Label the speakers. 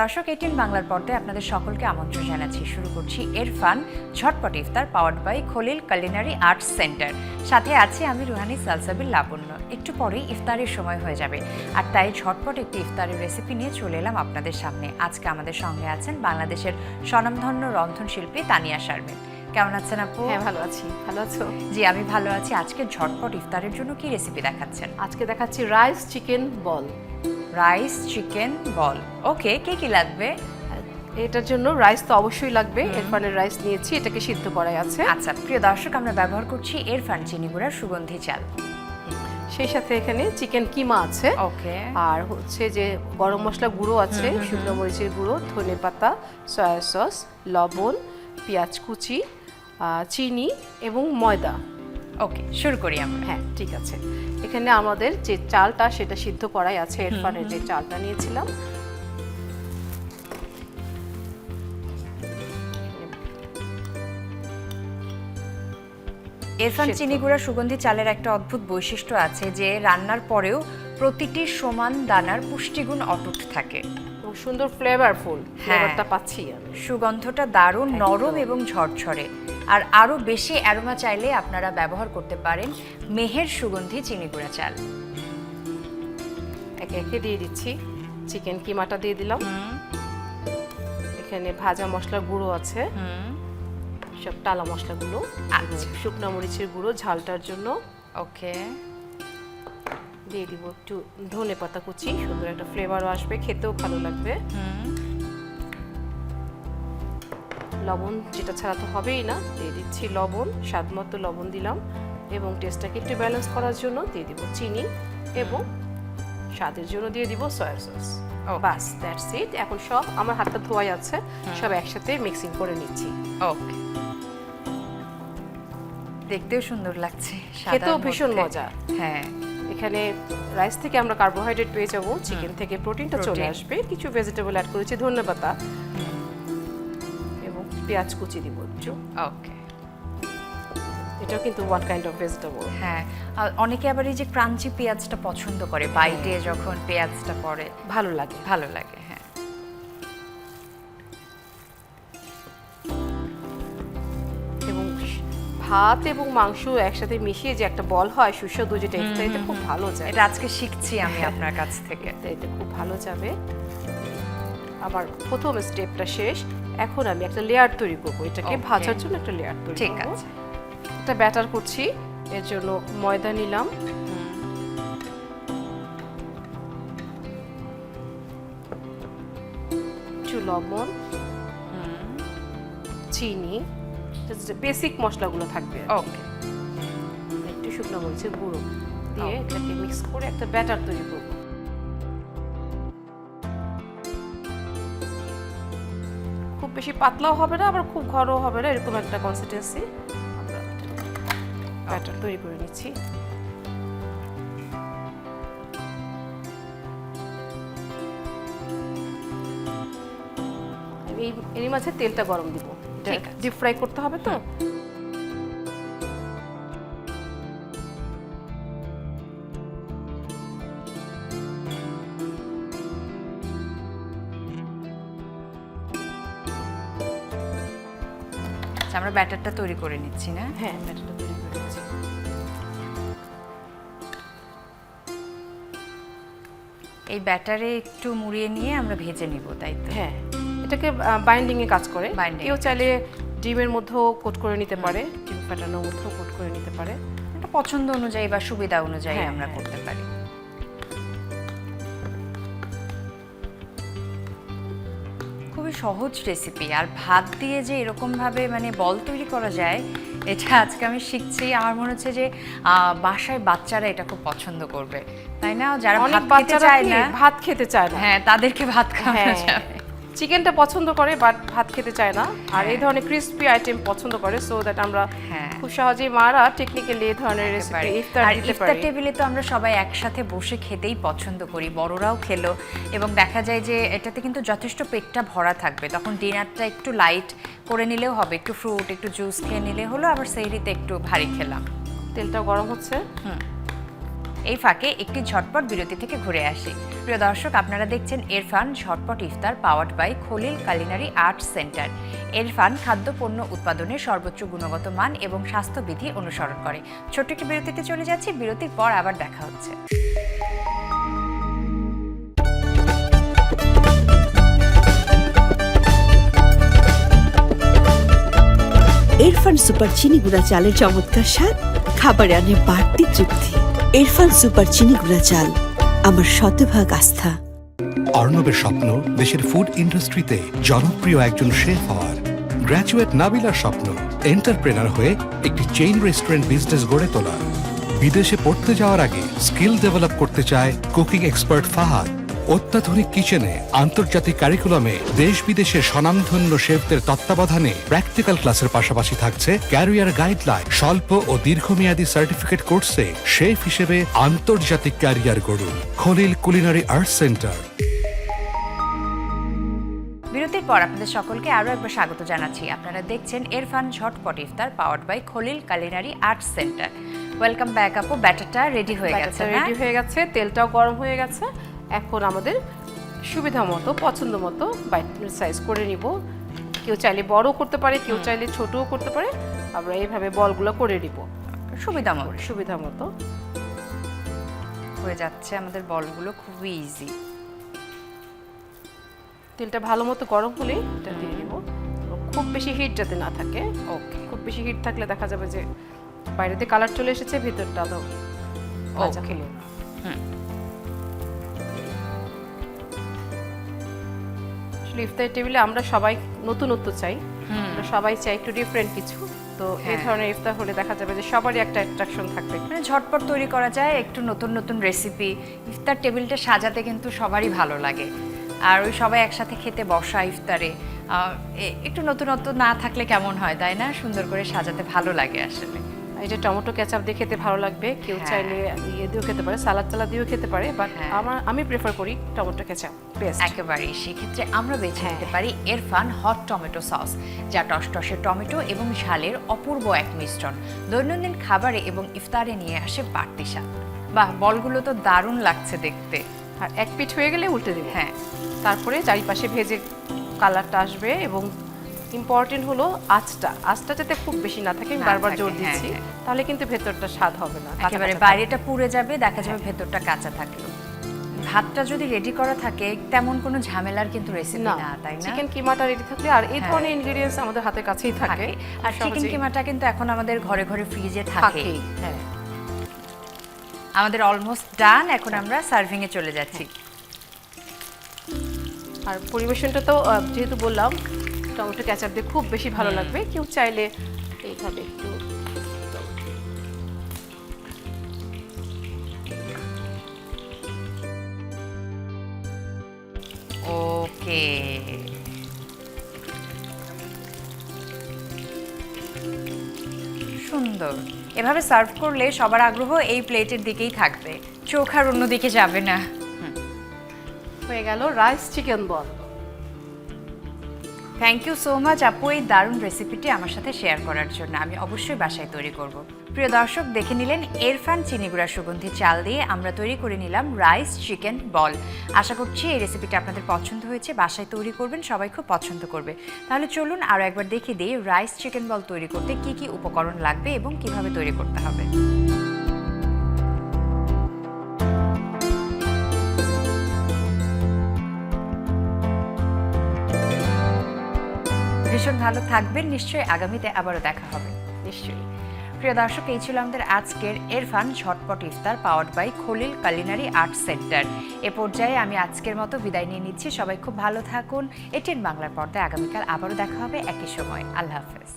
Speaker 1: দর্শক, 18 বাংলার পর্দায় আপনাদের সকলকে আমন্ত্রণ জানাচ্ছি। শুরু করছি এরফান ঝটপট ইফতার, powered by Khalil culinary arts centre. সাথে আছি আমি রুহানি সালসাবিল লাবণ্য। একটু পরেই ইফতারের সময় হয়ে যাবে, আর তাই ঝটপট একটি ইফতারের রেসিপি নিয়ে চলে এলাম আপনাদের সামনে। আজকে আমাদের সঙ্গে আছেন বাংলাদেশের স্বনামধন্য রন্ধনশিল্পী তানিয়া শারমিন। কেমন আছেন আপু?
Speaker 2: হ্যাঁ, ভালো আছি। ভালো আছো?
Speaker 1: জি, আমি ভালো আছি। আজকে ঝটপট ইফতারের জন্য কি রেসিপি দেখাচ্ছেন?
Speaker 2: আজকে দেখাচ্ছি rice chicken ball.
Speaker 1: Rice chicken ball, okay. কি কি লাগবে?
Speaker 2: এটার জন্য রাইস তো অবশ্যই লাগবে। এরফানের রাইস নিয়েছি, এটাকে সিদ্ধ করাই আছে।
Speaker 1: আচ্ছা প্রিয় দর্শক, আমরা ব্যবহার করছি এরফান চিনি গুঁড়ার সুগন্ধি চাল।
Speaker 2: সেই সাথে এখানে চিকেন কিমা আছে,
Speaker 1: ওকে।
Speaker 2: আর হচ্ছে যে গরম মশলা গুঁড়ো আছে, শুকনো মরিচের গুঁড়ো, ধনেপাতা, সয়া সস, লবণ, পেঁয়াজ কুচি, চিনি এবং ময়দা।
Speaker 1: ওকে, শুরু করি আমরা।
Speaker 2: হ্যাঁ, ঠিক আছে। এখানে আমাদের যে চালটা সেটা সিদ্ধ করাই আছে। এরফানের যে চালটা নিয়েছিলাম,
Speaker 1: এরফান চিনি গুঁড়া সুগন্ধি চালের একটা অদ্ভুত বৈশিষ্ট্য আছে যে রান্নার পরেও প্রতিটি সমান দানার পুষ্টিগুণ অটুট থাকে।
Speaker 2: সুন্দর ফ্লেভারফুল ফ্লেভারটা পাচ্ছি আমি।
Speaker 1: সুগন্ধটা দারুণ নরম এবং ঝরঝরে। আর আরো বেশি অ্যারোমা চাইলে আপনারা ব্যবহার করতে পারেন মেহের সুগন্ধি চিনি গুঁড়া চাল।
Speaker 2: একে একে দিয়ে দিচ্ছি। চিকেন কিমাটা দিয়ে দিলাম। এখানে ভাজা মশলার গুঁড়ো আছে, সব টালা মশলাগুলো, শুকনো মরিচের গুঁড়ো ঝালটার জন্য।
Speaker 1: ওকে,
Speaker 2: দিয়ে দিব একটু ধনেপাতা কুচি, সুন্দর একটা ফ্লেভারও আসবে, খেতেও ভালো লাগবে। লবণ যেটা ছাড়া তো হবেই না, দিয়ে দিচ্ছি লবণ, স্বাদ মতো লবণ দিলাম, এবং টেস্টটাকে একটু ব্যালেন্স করার জন্য দিয়ে দিব চিনি, এবং স্বাদের জন্য দিয়ে দিব soya sauce. Bus, that's it. এখন সব আমার হাতটা ধোয়াই আছে, সব একসাথে মিক্সিং করে নিচ্ছি।
Speaker 1: ওকে, দেখতেও সুন্দর লাগছে,
Speaker 2: খেতেও ভীষণ মজা।
Speaker 1: হ্যাঁ,
Speaker 2: এখানে রাইস থেকে আমরা কার্বোহাইড্রেট পেয়ে যাবো, চিকেন থেকে প্রোটিনটা চলে আসবে, কিছু ভেজিটেবল অ্যাড করেছি, ধনেপাতা এবং পেঁয়াজ কুচি দিব একটু।
Speaker 1: ওকে,
Speaker 2: এটাও কিন্তু ওয়ান কাইন্ড অফ ভেজিটেবল।
Speaker 1: হ্যাঁ, আর অনেকে আবার এই যে ক্রাঞ্চি পেঁয়াজটা পছন্দ করে, বাইটে যখন পেঁয়াজটা পড়ে
Speaker 2: ভালো লাগে,
Speaker 1: ভালো লাগে। হ্যাঁ,
Speaker 2: এবং ভাত এবং মাংস একসাথে মিশিয়ে যে একটা বল হয় সুস্বাদু, যেটা এটা খুব ভালো যায়।
Speaker 1: এটা আজকে শিখছি আমি আপনার কাছ থেকে।
Speaker 2: এটা খুব ভালো যাবে। আমার প্রথম স্টেপটা শেষ। এখন আমি একটা লেয়ার তৈরি করব, এটাকে ভাজার জন্য একটা লেয়ার তৈরি করব।
Speaker 1: ঠিক আছে,
Speaker 2: একটা ব্যাটার করছি। এর জন্য ময়দা নিলাম, একটু লবণ, চিনি, বেসিক মশলাগুলো থাকবে।
Speaker 1: ওকে,
Speaker 2: একটু শুকনো মরিচের গুঁড়ো দিয়ে এটাকে মিক্স করে একটা ব্যাটার তৈরি করব। খুব বেশি পাতলাও হবে না, আবার খুব ঘনও হবে না, এরকম একটা কনসিস্টেন্সি আমরা ব্যাটার তৈরি করে নিচ্ছি। এরই মাঝে তেলটা গরম দিব, ডিপ ফ্রাই করতে হবে তো।
Speaker 1: আমরা ব্যাটারটা তৈরি করে নিচ্ছি না?
Speaker 2: হ্যাঁ, ব্যাটারটা তৈরি করে নিচ্ছি।
Speaker 1: এই ব্যাটারে একটু মুড়িয়ে নিয়ে আমরা ভেজে নিব, তাই তো?
Speaker 2: হ্যাঁ, এটাকে বাইন্ডিং এ কাজ করে। কেউ চাইলে ডিমের মধ্যেও কোট করে নিতে পারে, ডিম ফাটানোর মধ্যেও কোট করে নিতে পারে।
Speaker 1: এটা পছন্দ অনুযায়ী বা সুবিধা অনুযায়ী আমরা করতে পারি। খুবই সহজ রেসিপি, আর ভাত দিয়ে যে এরকম ভাবে মানে বল তৈরি করা যায়, এটা আজকে আমি শিখছি। আমার মনে হচ্ছে যে বাসায় বাচ্চারা এটা খুব পছন্দ করবে, তাই না? যারা
Speaker 2: ভাত খেতে চায় না,
Speaker 1: হ্যাঁ, তাদেরকে ভাত খাওয়ানো যাবে।
Speaker 2: চিকেনটা পছন্দ করে বাট ভাত খেতে চায় না, আর এই ধরনের ক্রিসপি আইটেম পছন্দ করে, সো দ্যাট আমরা খুব সহজেই মারা টেকনিক্যালি এই ধরনের রেসিপি ইফতার
Speaker 1: টেবিলে তো আমরা সবাই একসাথে বসে খেতেই পছন্দ করি, বড়রাও খেলো, এবং দেখা যায় যে এটাতে কিন্তু যথেষ্ট পেটটা ভরা থাকবে। তখন ডিনারটা একটু লাইট করে নিলেও হবে, একটু ফ্রুট, একটু জুস খেয়ে নিলে হলো, আবার সেহরিতে একটু ভারী খেলাম।
Speaker 2: তেলটা গরম হচ্ছে,
Speaker 1: এই ফাঁকে একটি ঝটপট বিরতি থেকে ঘুরে আসি। প্রিয় দর্শক, আপনারা দেখছেন এরফান ঝটপট ইফতার powered by Khalil culinary arts centre. Erfan খাদ্যপণ্য উৎপাদনের সর্বোচ্চ গুণগত মান এবং স্বাস্থ্যবিধি অনুসরণ করে। ছোট্ট একটি বিরতিতে চলে যাচ্ছি, বিরতির পর আবার দেখা হচ্ছে।
Speaker 3: এরফান সুপার চিনি গুঁড়া চালের চমৎকার স্বাদ, খাবারে আনে বাড়তি তৃপ্তি। এরফান সুপার চিনি গুঁড়া চাল, আমার শতভাগ আস্থা।
Speaker 4: অর্ণবের স্বপ্ন দেশের ফুড ইন্ডাস্ট্রিতে জনপ্রিয় একজন শেফ হওয়ার। গ্র্যাজুয়েট নাবিলার স্বপ্ন এন্টারপ্রেনার হয়ে একটি চেইন রেস্টুরেন্ট বিজনেস গড়ে তোলা। বিদেশে পড়তে যাওয়ার আগে স্কিল ডেভেলপ করতে চায় কুকিং এক্সপার্ট ফাহাদ। অত্যাধুনিক কিচেনে আন্তর্জাতিক কারিকুলামে দেশ বিদেশের স্বনামধন্য শেফদের তত্ত্বাবধানে প্র্যাকটিক্যাল ক্লাসের পাশাপাশি থাকছে ক্যারিয়ার গাইডলাইন। স্বল্প ও দীর্ঘমেয়াদী সার্টিফিকেট কোর্সে শেফ হিসেবে আন্তর্জাতিক ক্যারিয়ার গড়ুন। Khalil culinary arts centre.
Speaker 1: বিরতির পর আপনাদের সকলকে আরো একবার স্বাগত জানাচ্ছি। আপনারা দেখছেন এরফান ঝটপট ইফতার powered by Khalil culinary arts centre. Welcome back আপু। ব্যাটারটা রেডি হয়ে গেছে?
Speaker 2: রেডি হয়ে গেছে, তেলটাও গরম হয়ে গেছে। এখন আমাদের সুবিধা মতো পছন্দ মতো বাইট সাইজ করে নিব। কেউ চাইলে বড় করতে পারে, কেউ চাইলে ছোটও করতে পারে। আমরা এইভাবে বলগুলো করে নিব সুবিধা মতো।
Speaker 1: হয়ে যাচ্ছে আমাদের বলগুলো, খুবই ইজি।
Speaker 2: তেলটা ভালো মতো গরম হলেই এটা দিয়ে দিব। খুব বেশি হিট যাতে না থাকে।
Speaker 1: ওকে,
Speaker 2: খুব বেশি হিট থাকলে দেখা যাবে যে বাইরেতে কালার চলে এসেছে, ভেতরটা তো ভাজা হলো না। ইফতার টেবিলে আমরা সবাই নতুনত্ব চাই, আমরা সবাই চাই একটু ডিফারেন্ট কিছু। তো এই ধরনের ইফতার হলে দেখা যাবে যে সবারই একটা অ্যাট্রাকশন থাকবে,
Speaker 1: মানে ঝটপট তৈরি করা যায় একটু নতুন নতুন রেসিপি। ইফতার টেবিলটা সাজাতে কিন্তু সবারই ভালো লাগে, আর ওই সবাই একসাথে খেতে বসা ইফতারে একটু নতুনত্ব না থাকলে কেমন হয়, তাই না? সুন্দর করে সাজাতে ভালো লাগে আসলে।
Speaker 2: এটা টমেটো কেচাপ দিয়ে খেতে ভালো লাগবে, কেউ চাইলে ইয়ে দিয়েও খেতে পারে, সালাদ টালাদ দিয়েও খেতে পারে, বাট আমি প্রেফার করি টমেটো কেচাপ বেস্ট
Speaker 1: একেবারেই। সেক্ষেত্রে আমরা বেছে নিতে পারি এরফান হট টমেটো সস, যা টসটসে টমেটো এবং ঝালের অপূর্ব এক মিশ্রণ দৈনন্দিন খাবারে এবং ইফতারে নিয়ে আসে বাড়তি স্বাদ। বাহ, বলগুলো তো দারুণ লাগছে দেখতে।
Speaker 2: আর এক পিঠ হয়ে গেলে উল্টে দেব।
Speaker 1: হ্যাঁ,
Speaker 2: তারপরে চারিপাশে ভেজে কালারটা আসবে। এবং ইম্পর্টেন্ট হলো আঁচটা যাতে খুব বেশি না থাকে, আমি বারবার জোর দিচ্ছি, তাহলে কিন্তু ভেতরটা স্বাদ হবে না,
Speaker 1: একেবারে বাইরেটা পুড়ে যাবে, দেখা যাবে ভেতরটা কাঁচা থাকলো। ভাতটা যদি রেডি করা থাকে তেমন কোনো ঝামেলার কিন্তু রেসিপি না, তাই না?
Speaker 2: চিকেন কিমাটা রেডি থাকলে, আর এই ধরনের ইনগ্রেডিয়েন্টস আমাদের হাতের কাছেই থাকে।
Speaker 1: আর চিকেন কিমাটা কিন্তু এখন আমাদের ঘরে ঘরে ফ্রিজে থাকে।
Speaker 2: হ্যাঁ,
Speaker 1: আমাদের অলমোস্ট ডান। এখন আমরা সার্ভিং এ চলে যাচ্ছি।
Speaker 2: আর পরিবেশনটা তো যেহেতু বললাম টমেটো কেচাপ দিয়ে খুব বেশি ভালো লাগবে। কেউ চাইলে এইভাবে একটু
Speaker 1: ওকে, সুন্দর। এভাবে সার্ভ করলে সবার আগ্রহ এই প্লেটের দিকেই থাকবে, চোখ আর অন্যদিকে যাবে না।
Speaker 2: হয়ে গেল রাইস চিকেন বল।
Speaker 1: থ্যাংক ইউ সো মাচ আপু এই দারুণ রেসিপিটি আমার সাথে শেয়ার করার জন্য। আমি অবশ্যই বাসায় তৈরি করব। প্রিয় দর্শক, দেখে নিলেন এরফান চিনিগুড়া সুগন্ধি চাল দিয়ে আমরা তৈরি করে নিলাম রাইস চিকেন বল। আশা করছি এই রেসিপিটা আপনাদের পছন্দ হয়েছে, বাসায় তৈরি করবেন, সবাই খুব পছন্দ করবে। তাহলে চলুন আরও একবার দেখিয়ে দিই রাইস চিকেন বল তৈরি করতে কি কি উপকরণ লাগবে এবং কিভাবে তৈরি করতে হবে। ভীষণ ভালো থাকবেন, নিশ্চয়ই আগামীতে আবারও দেখা হবে।
Speaker 2: নিশ্চয়ই।
Speaker 1: প্রিয় দর্শক, এই ছিল আমাদের আজকের এরফান ঝটপট ইফতার powered by Khalil culinary arts centre. এ পর্যায়ে আমি আজকের মতো বিদায় নিয়ে নিচ্ছি। সবাই খুব ভালো থাকুন। এটিএন বাংলার পর্দায় আগামীকাল আবারও দেখা হবে একই সময়। আল্লাহ হাফেজ।